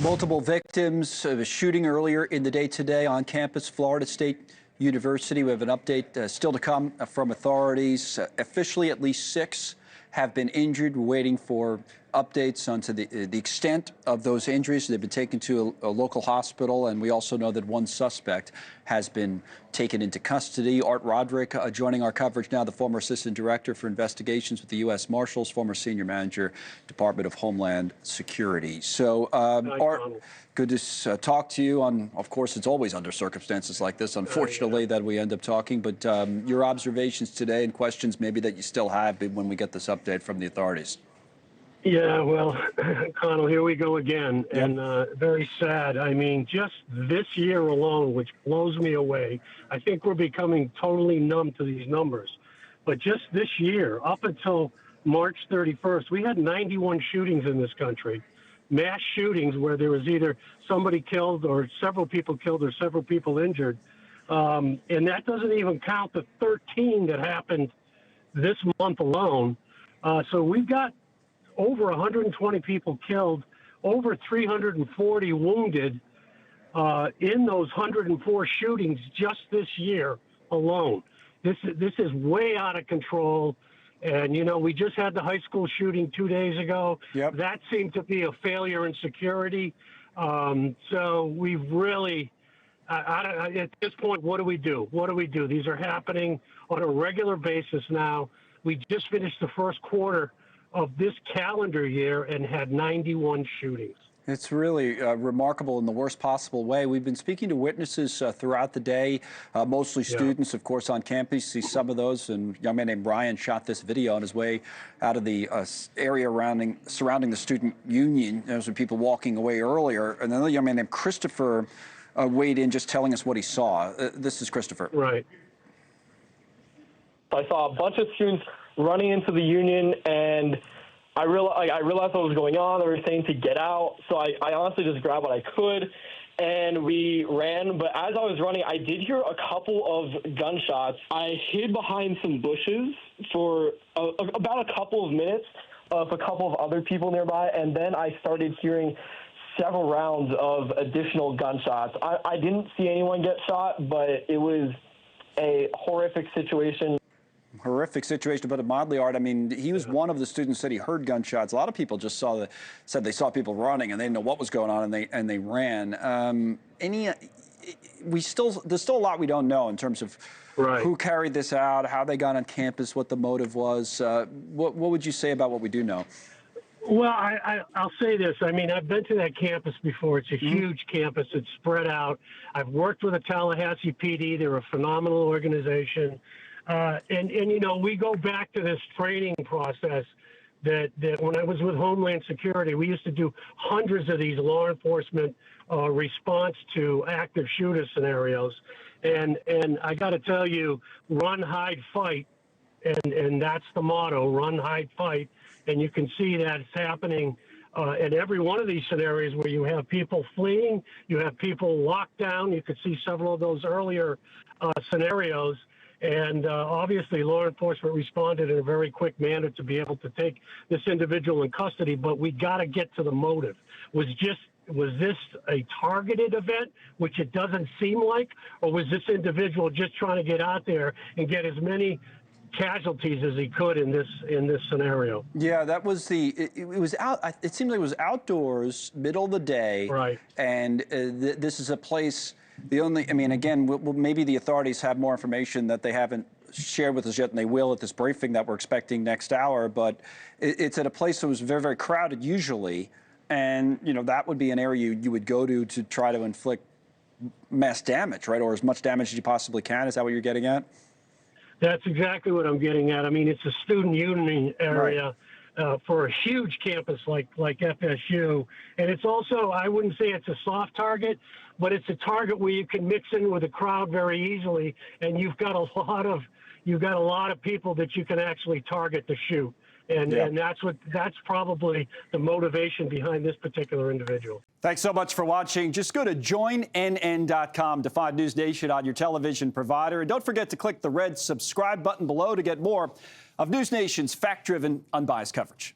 Multiple victims of a shooting earlier in the day today on campus, Florida State University. We have an update still to come from authorities. Officially, at least 6 have been injured. We're waiting for updates onto the extent of those injuries. They've been taken to a local hospital, and we also know that one suspect has been taken into custody. Roderick joining our coverage now, the former assistant director for investigations with the US Marshals, former senior manager, Department of Homeland Security. So, Art, good to talk to you. Of course, it's always under circumstances like this, unfortunately, that we end up talking. But your observations today and questions maybe that you still have when we get this update from the authorities. Yeah, well, Connell, here we go again, and very sad. I mean, just this year alone, which blows me away, I think we're becoming totally numb to these numbers. But just this year, up until March 31st, we had 91 shootings in this country, mass shootings where there was either somebody killed or several people killed or several people injured. And that doesn't even count the 13 that happened this month alone. So we've got over 120 people killed, over 340 wounded in those 104 shootings just this year alone. This is way out of control. And, you know, we just had the high school shooting 2 days ago. Yep. That seemed to be a failure in security. So we've really, at this point, what do we do? What do we do? These are happening on a regular basis now. We just finished the first quarter of this calendar year and had 91 shootings. It's really remarkable in the worst possible way. We've been speaking to witnesses throughout the day, mostly students, of course, on campus. See some of those. And a young man named Brian shot this video on his way out of the area surrounding the student union. There were people walking away earlier. And another young man named Christopher weighed in just telling us what he saw. This is Christopher. Right. I saw a bunch of students running into the union, and I realized what was going on. They were saying to get out, so I honestly just grabbed what I could, and we ran. But as I was running, I did hear a couple of gunshots. I hid behind some bushes for about a couple of minutes of a couple of other people nearby, and then I started hearing several rounds of additional gunshots. I didn't see anyone get shot, but it was a horrific situation. Horrific situation, but mildly, Art. I mean, he was one of the students that he heard gunshots. A lot of people just said they saw people running and they didn't know what was going on, and they ran. There's still a lot we don't know in terms of who carried this out, how they got on campus, what the motive was. What would you say about what we do know? Well, I'll say this. I mean, I've been to that campus before. It's a huge campus. It's spread out. I've worked with the Tallahassee PD. They're a phenomenal organization. And you know, we go back to this training process that when I was with Homeland Security, we used to do hundreds of these law enforcement response to active shooter scenarios. And I got to tell you, run, hide, fight. And that's the motto, run, hide, fight. And you can see that it's happening in every one of these scenarios where you have people fleeing, you have people locked down. You could see several of those earlier scenarios. And obviously, law enforcement responded in a very quick manner to be able to take this individual in custody. But we got to get to the motive. Was this a targeted event, which it doesn't seem like, or was this individual just trying to get out there and get as many casualties as he could in this scenario? Yeah, that was it was out. It seemed like it was outdoors, middle of the day, right? And this is a place. I mean, again, maybe the authorities have more information that they haven't shared with us yet, and they will at this briefing that we're expecting next hour. But it's at a place that was very, very crowded usually, and you know that would be an area you would go to try to inflict mass damage, right, or as much damage as you possibly can. Is that what you're getting at? That's exactly what I'm getting at. I mean, it's a student union area. For a huge campus like FSU. And it's also, I wouldn't say it's a soft target, but it's a target where you can mix in with a crowd very easily, and you've got a lot of people that you can actually target to shoot. And that's probably the motivation behind this particular individual. Thanks so much for watching. Just go to joinnn.com to find NewsNation on your television provider. And don't forget to click the red subscribe button below to get more of NewsNation's fact-driven, unbiased coverage.